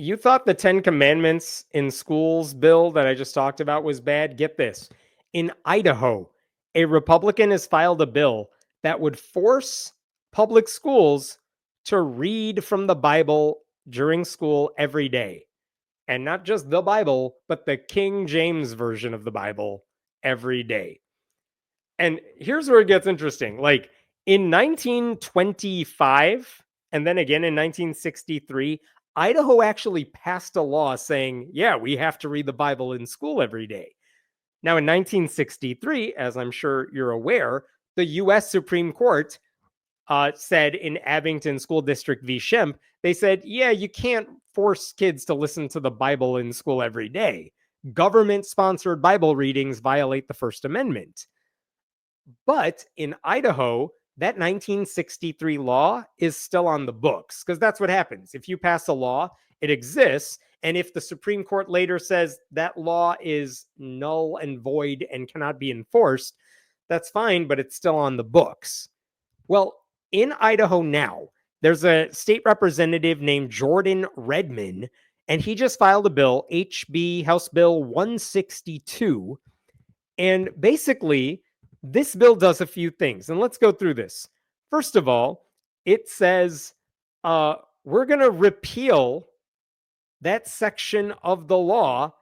You thought the 10 Commandments in schools bill that I just talked about was bad? Get this. In Idaho, a Republican has filed a bill that would force public schools to read from the Bible during school every day. And not just the Bible, but the King James version of the Bible every day. And here's where it gets interesting. Like in 1925, and then again in 1963, Idaho actually passed a law saying, yeah, we have to read the Bible in school every day. Now, in 1963, as I'm sure you're aware, the US Supreme Court said in Abington School District v. Shemp, they said, yeah, you can't force kids to listen to the Bible in school every day. Government sponsored Bible readings violate the First Amendment. But in Idaho, that 1963 law is still on the books because that's what happens. If you pass a law, it exists. And if the Supreme Court later says that law is null and void and cannot be enforced, that's fine, but it's still on the books. Well, in Idaho now, there's a state representative named Jordan Redman, and he just filed a bill, HB House Bill 162. And basically, this bill does a few things, and let's go through this. First of all, it says we're going to repeal that section of the law.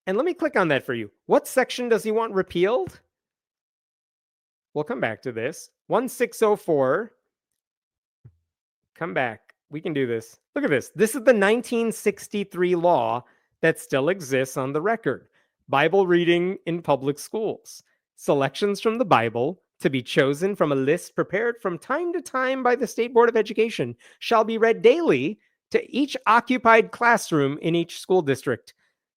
And let me click on that for you. What section does he want repealed? We'll come back to this. 1604. Come back. We can do this. Look at this. This is the 1963 law that still exists on the record. Bible reading in public schools. Selections from the Bible to be chosen from a list prepared from time to time by the State Board of Education shall be read daily to each occupied classroom in each school district.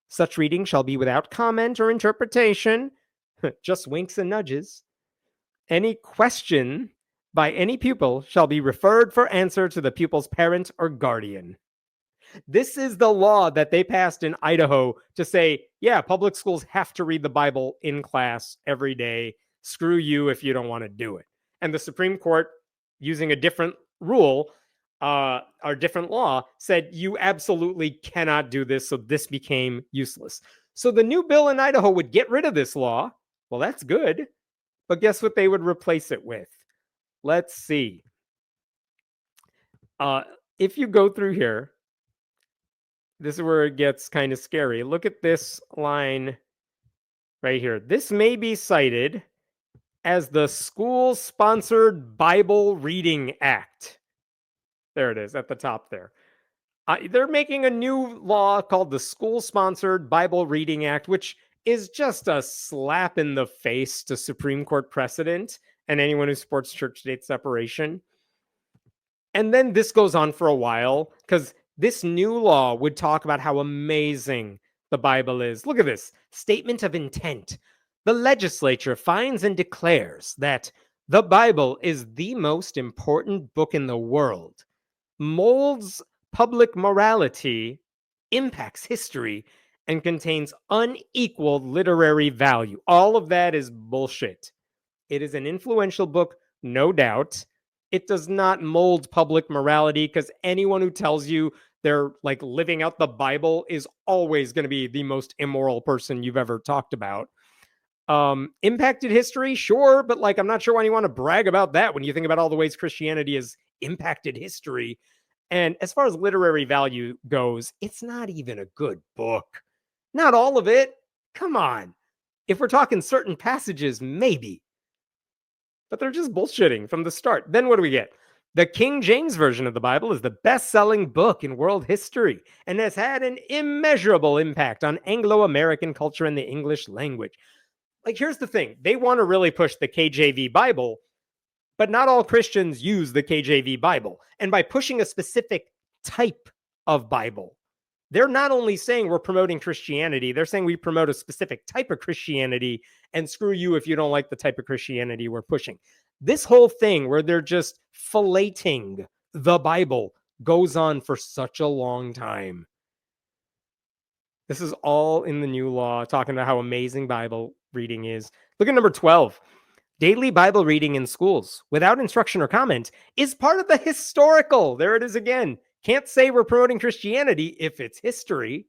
Such reading shall be without comment or interpretation, just winks and nudges. Any question by any pupil shall be referred for answer to the pupil's parent or guardian. This is the law that they passed in Idaho to say, yeah, public schools have to read the Bible in class every day. Screw you if you don't want to do it. And the Supreme Court, using a different rule or different law, said you absolutely cannot do this. So this became useless. So the new bill in Idaho would get rid of this law. Well, that's good. But guess what they would replace it with? Let's see. If you go through here, this is where it gets kind of scary. Look at this line right here. This may be cited as the School-Sponsored Bible Reading Act. There it is at the top there. They're making a new law called the School-Sponsored Bible Reading Act, which is just a slap in the face to Supreme Court precedent and anyone who supports church-state separation. And then this goes on for a while because this new law would talk about how amazing the Bible is. Look at this statement of intent. The legislature finds and declares that the Bible is the most important book in the world, molds public morality, impacts history, and contains unequaled literary value. All of that is bullshit. It is an influential book, no doubt. It does not mold public morality because anyone who tells you they're like living out the Bible is always going to be the most immoral person you've ever talked about. Impacted history, sure, but like I'm not sure why you want to brag about that when you think about all the ways Christianity has impacted history. And as far as literary value goes, it's not even a good book. Not all of it. Come on. If we're talking certain passages, maybe. But they're just bullshitting from the start. Then what do we get? The King James Version of the Bible is the best-selling book in world history and has had an immeasurable impact on Anglo-American culture and the English language. Like, here's the thing. They want to really push the KJV Bible, but not all Christians use the KJV Bible. And by pushing a specific type of Bible, they're not only saying we're promoting Christianity, they're saying we promote a specific type of Christianity, and screw you if you don't like the type of Christianity we're pushing. This whole thing where they're just filleting the Bible goes on for such a long time. This is all in the new law, talking about how amazing Bible reading is. Look at number 12. Daily Bible reading in schools without instruction or comment is part of the historical, there it is again, Can't say we're promoting Christianity if it's history.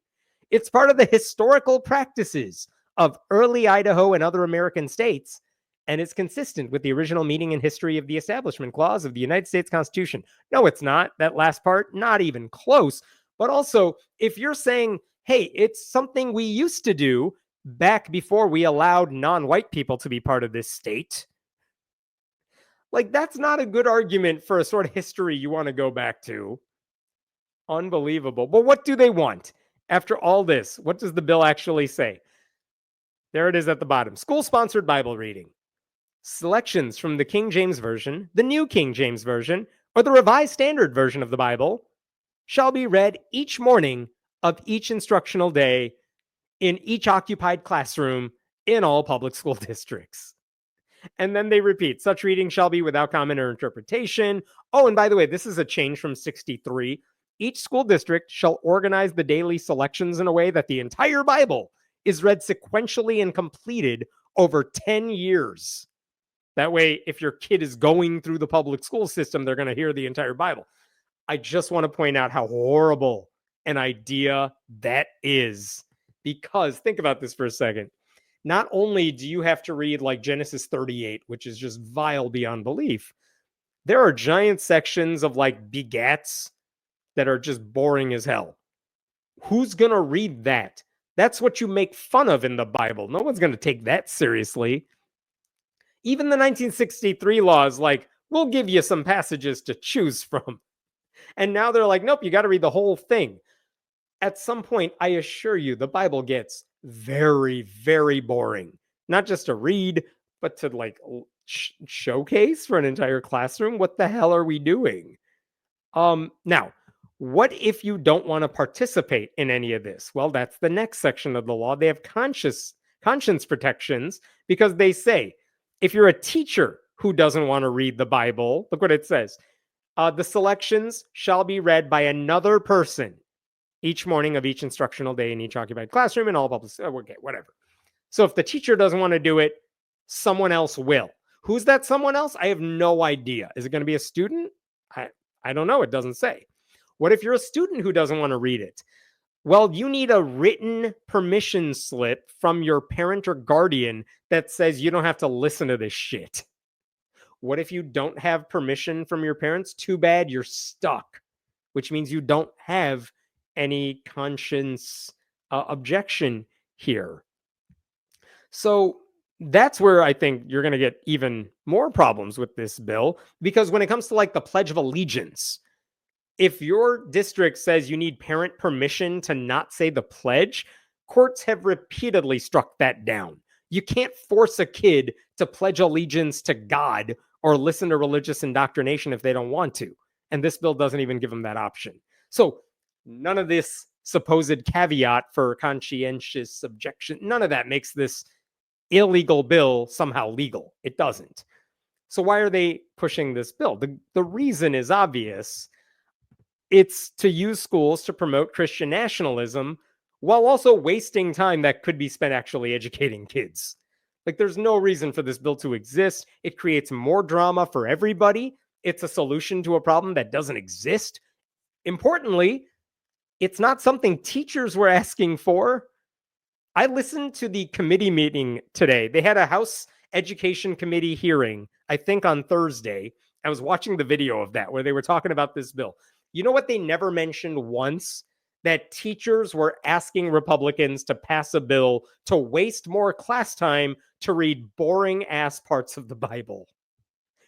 It's part of the historical practices of early Idaho and other American states, and it's consistent with the original meaning and history of the Establishment Clause of the United States Constitution. No, it's not. That last part, not even close. But also, if you're saying, hey, it's something we used to do back before we allowed non-white people to be part of this state, like, that's not a good argument for a sort of history you want to go back to. Unbelievable. But what do they want? After all this, what does the bill actually say? There it is at the bottom. School-sponsored Bible reading. Selections from the King James Version, the New King James Version, or the Revised Standard Version of the Bible shall be read each morning of each instructional day in each occupied classroom in all public school districts. And then they repeat, such reading shall be without comment or interpretation. Oh, and by the way, this is a change from 63. Each school district shall organize the daily selections in a way that the entire Bible is read sequentially and completed over 10 years. That way, if your kid is going through the public school system, they're going to hear the entire Bible. I just want to point out how horrible an idea that is. Because think about this for a second. Not only do you have to read like Genesis 38, which is just vile beyond belief, there are giant sections of like begats that are just boring as hell. Who's going to read that? That's what you make fun of in the Bible. No one's going to take that seriously. Even the 1963 laws, like, we'll give you some passages to choose from. And now they're like, nope, you got to read the whole thing. At some point, I assure you, the Bible gets very, very boring. Not just to read, but to like showcase for an entire classroom. What the hell are we doing? Now, what if you don't want to participate in any of this? Well, that's the next section of the law. They have conscience protections because they say, if you're a teacher who doesn't want to read the Bible, look what it says. The selections shall be read by another person each morning of each instructional day in each occupied classroom and all public. Okay, whatever. So if the teacher doesn't want to do it, someone else will. Who's that someone else? I have no idea. Is it going to be a student? I don't know. It doesn't say. What if you're a student who doesn't want to read it? Well, you need a written permission slip from your parent or guardian that says you don't have to listen to this shit. What if you don't have permission from your parents? Too bad, you're stuck, which means you don't have any conscience objection here. So that's where I think you're going to get even more problems with this bill, because when it comes to like the Pledge of Allegiance, if your district says you need parent permission to not say the pledge, courts have repeatedly struck that down. You can't force a kid to pledge allegiance to God or listen to religious indoctrination if they don't want to. And this bill doesn't even give them that option. So none of this supposed caveat for conscientious objection, none of that makes this illegal bill somehow legal. It doesn't. So why are they pushing this bill? The reason is obvious. It's to use schools to promote Christian nationalism while also wasting time that could be spent actually educating kids. Like, there's no reason for this bill to exist. It creates more drama for everybody. It's a solution to a problem that doesn't exist. Importantly, it's not something teachers were asking for. I listened to the committee meeting today. They had a House Education Committee hearing, I think on Thursday. I was watching the video of that where they were talking about this bill. You know what they never mentioned once? That teachers were asking Republicans to pass a bill to waste more class time to read boring ass parts of the Bible.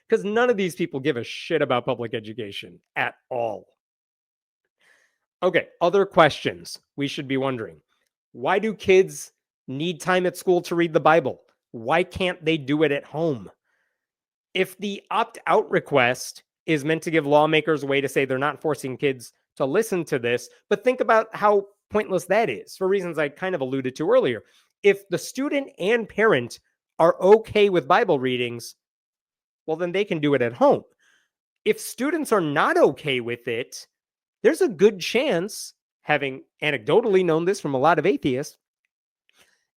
Because none of these people give a shit about public education at all. Okay, other questions we should be wondering. Why do kids need time at school to read the Bible? Why can't they do it at home? If the opt-out request is meant to give lawmakers a way to say they're not forcing kids to listen to this, but think about how pointless that is for reasons I kind of alluded to earlier. If the student and parent are okay with Bible readings, well, then they can do it at home. If students are not okay with it, there's a good chance, having anecdotally known this from a lot of atheists,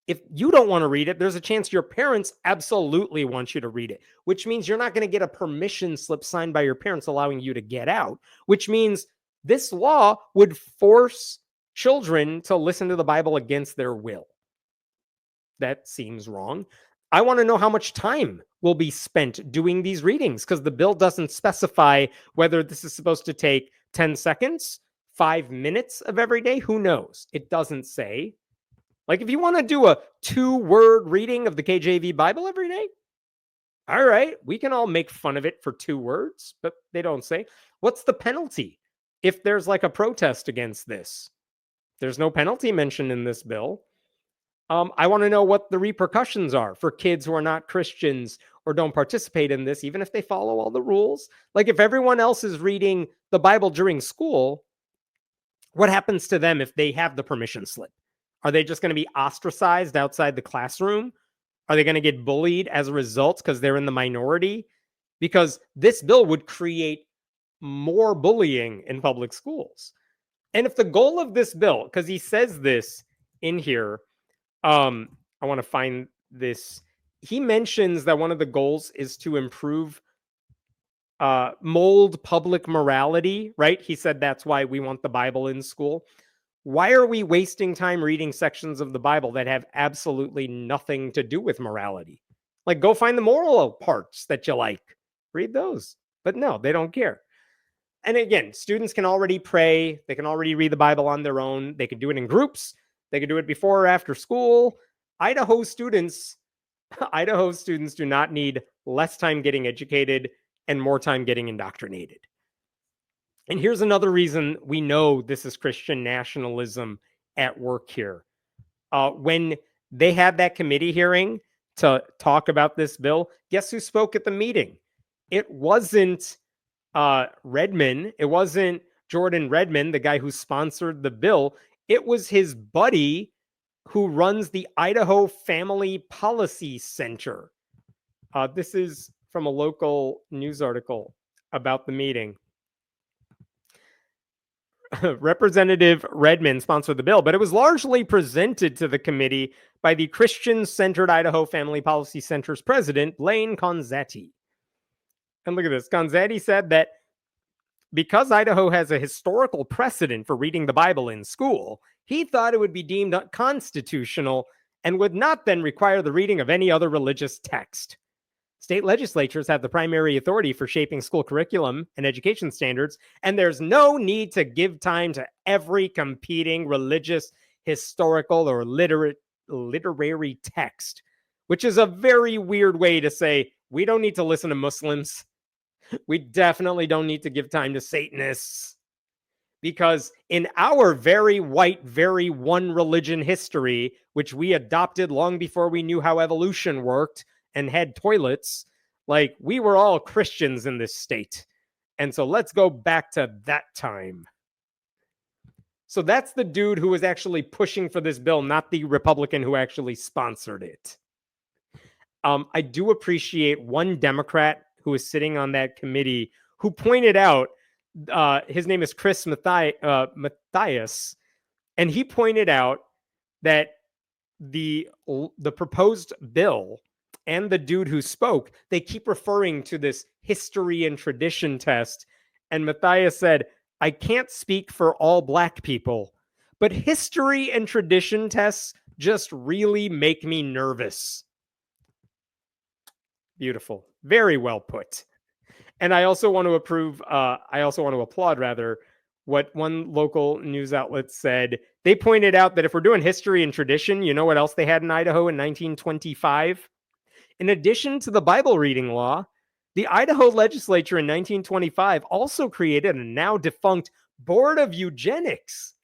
if you don't want to read it, there's a chance your parents absolutely want you to read it, which means you're not going to get a permission slip signed by your parents allowing you to get out, which means This law would force children to listen to the Bible against their will. That seems wrong. I want to know how much time will be spent doing these readings, because the bill doesn't specify whether this is supposed to take 10 seconds, 5 minutes of every day. Who knows? It doesn't say. Like, if you want to do a 2-word reading of the KJV Bible every day, all right, we can all make fun of it for 2 words, but they don't say. What's the penalty if there's like a protest against this? There's no penalty mentioned in this bill. I want to know what the repercussions are for kids who are not Christians or don't participate in this, even if they follow all the rules. Like, if everyone else is reading the Bible during school, what happens to them if they have the permission slip? Are they just going to be ostracized outside the classroom? Are they going to get bullied as a result because they're in the minority? Because this bill would create more bullying in public schools. And if the goal of this bill, because he says this in here, I want to find this. He mentions that one of the goals is to improve mold public morality, right? He said that's why we want the Bible in school. Why are we wasting time reading sections of the Bible that have absolutely nothing to do with morality? Like, go find the moral parts that you like. Read those. But no, they don't care. And again, students can already pray. They can already read the Bible on their own. They can do it in groups. They can do it before or after school. Idaho students do not need less time getting educated and more time getting indoctrinated. And here's another reason we know this is Christian nationalism at work here. When they had that committee hearing to talk about this bill, guess who spoke at the meeting? It wasn't Redmond. It wasn't Jordan Redmond, the guy who sponsored the bill. It was his buddy who runs the Idaho Family Policy Center. This is from a local news article about the meeting. Representative Redmond sponsored the bill, but it was largely presented to the committee by the Christian-centered Idaho Family Policy Center's president, Blaine Conzatti. And look at this. Conzatti said that because Idaho has a historical precedent for reading the Bible in school, he thought it would be deemed unconstitutional and would not then require the reading of any other religious text. State legislatures have the primary authority for shaping school curriculum and education standards, and there's no need to give time to every competing religious, historical, or literary text, which is a very weird way to say we don't need to listen to Muslims. We definitely don't need to give time to Satanists. Because in our very white, very one religion history, which we adopted long before we knew how evolution worked and had toilets, like, we were all Christians in this state. And so let's go back to that time. So that's the dude who was actually pushing for this bill, not the Republican who actually sponsored it. I do appreciate one Democrat who was sitting on that committee who pointed out, his name is Chris Matthias, and he pointed out that the proposed bill and the dude who spoke, they keep referring to this history and tradition test. And Matthias said, I can't speak for all Black people, but history and tradition tests just really make me nervous. Beautiful. Very well put. And I also want to applaud rather, what one local news outlet said. They pointed out that if we're doing history and tradition, you know what else they had in Idaho in 1925? In addition to the Bible reading law, the Idaho legislature in 1925 also created a now defunct Board of Eugenics,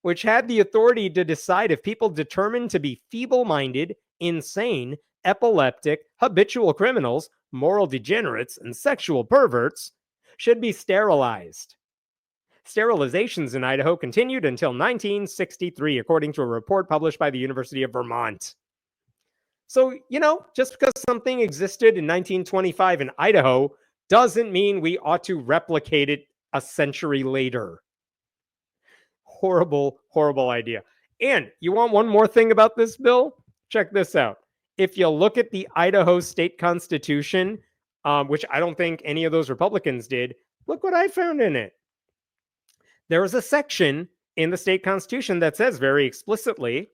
which had the authority to decide if people determined to be feeble-minded, insane, epileptic, habitual criminals, moral degenerates, and sexual perverts should be sterilized. Sterilizations in Idaho continued until 1963, according to a report published by the University of Vermont. So, just because something existed in 1925 in Idaho doesn't mean we ought to replicate it a century later. Horrible, horrible idea. And you want one more thing about this bill? Check this out. If you look at the Idaho state constitution, which I don't think any of those Republicans did, look what I found in it. There is a section in the state constitution that says very explicitly,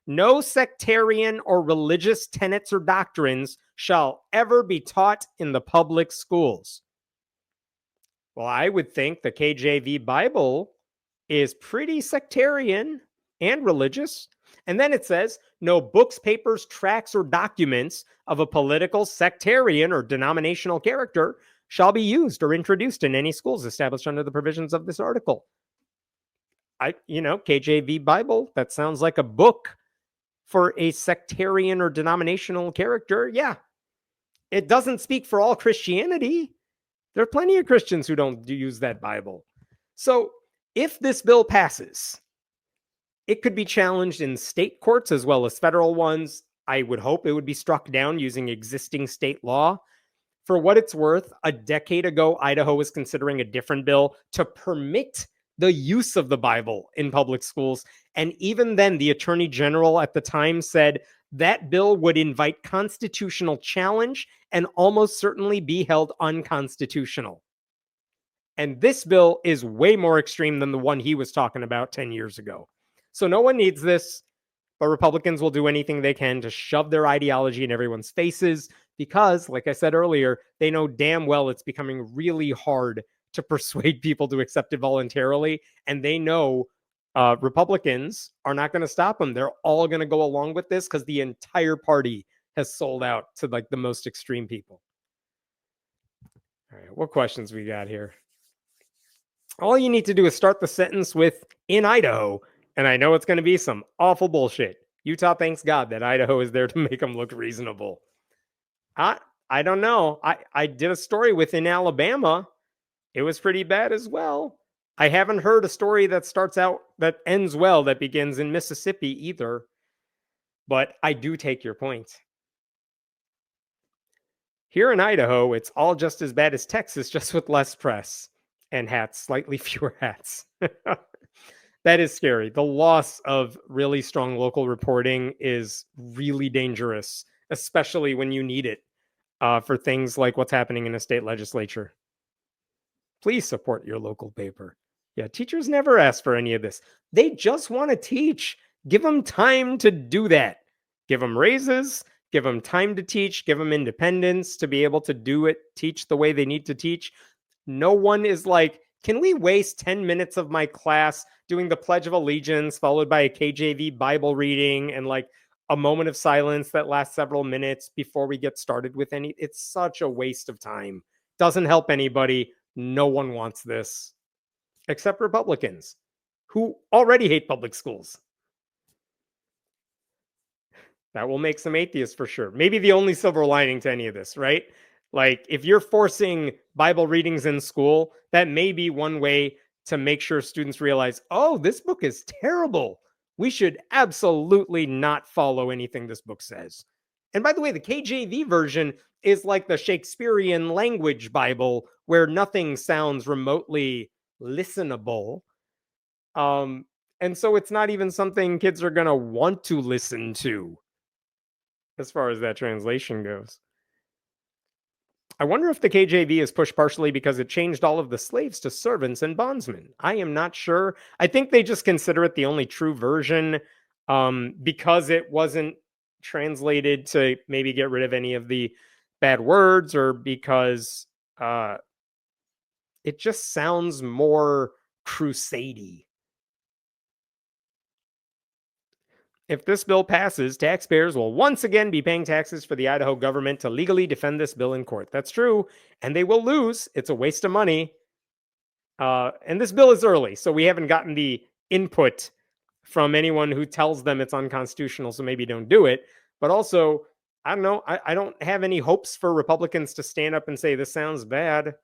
no sectarian or religious tenets or doctrines shall ever be taught in the public schools. Well, I would think the KJV Bible is pretty sectarian and religious. And then it says, no books, papers, tracts, or documents of a political, sectarian, or denominational character shall be used or introduced in any schools established under the provisions of this article. KJV Bible, that sounds like a book for a sectarian or denominational character. Yeah, it doesn't speak for all Christianity. There are plenty of Christians who don't use that Bible. So if this bill passes, it could be challenged in state courts as well as federal ones. I would hope it would be struck down using existing state law. For what it's worth, a decade ago, Idaho was considering a different bill to permit the use of the Bible in public schools. And even then, the attorney general at the time said that bill would invite constitutional challenge and almost certainly be held unconstitutional. And this bill is way more extreme than the one he was talking about 10 years ago. So no one needs this, but Republicans will do anything they can to shove their ideology in everyone's faces because, like I said earlier, they know damn well it's becoming really hard to persuade people to accept it voluntarily. And they know Republicans are not going to stop them. They're all going to go along with this because the entire party has sold out to like the most extreme people. All right, what questions we got here? All you need to do is start the sentence with in Idaho, and I know it's going to be some awful bullshit. Utah thanks God that Idaho is there to make them look reasonable. I don't know. I did a story within Alabama. It was pretty bad as well. I haven't heard a story that starts out, that ends well, that begins in Mississippi either. But I do take your point. Here in Idaho, it's all just as bad as Texas, just with less press and hats, slightly fewer hats. That is scary. The loss of really strong local reporting is really dangerous, especially when you need it for things like what's happening in a state legislature. Please support your local paper. Yeah, teachers never ask for any of this. They just want to teach. Give them time to do that. Give them raises, give them time to teach, give them independence to be able to do it, teach the way they need to teach. No one is like, can we waste 10 minutes of my class doing the Pledge of Allegiance followed by a KJV Bible reading and like a moment of silence that lasts several minutes before we get started with any? It's such a waste of time. Doesn't help anybody. No one wants this except Republicans who already hate public schools. That will make some atheists for sure. Maybe the only silver lining to any of this, right? Like if you're forcing Bible readings in school, that may be one way to make sure students realize, oh, this book is terrible. We should absolutely not follow anything this book says. And by the way, the KJV version is like the Shakespearean language Bible where nothing sounds remotely listenable. And so it's not even something kids are going to want to listen to as far as that translation goes. I wonder if the KJV is pushed partially because it changed all of the slaves to servants and bondsmen. I am not sure. I think they just consider it the only true version because it wasn't translated to maybe get rid of any of the bad words or because it just sounds more crusade-y. If this bill passes, taxpayers will once again be paying taxes for the Idaho government to legally defend this bill in court. That's true, and they will lose. It's a waste of money. And this bill is early, so we haven't gotten the input from anyone who tells them it's unconstitutional, so maybe don't do it. But also, I don't know, I don't have any hopes for Republicans to stand up and say, this sounds bad.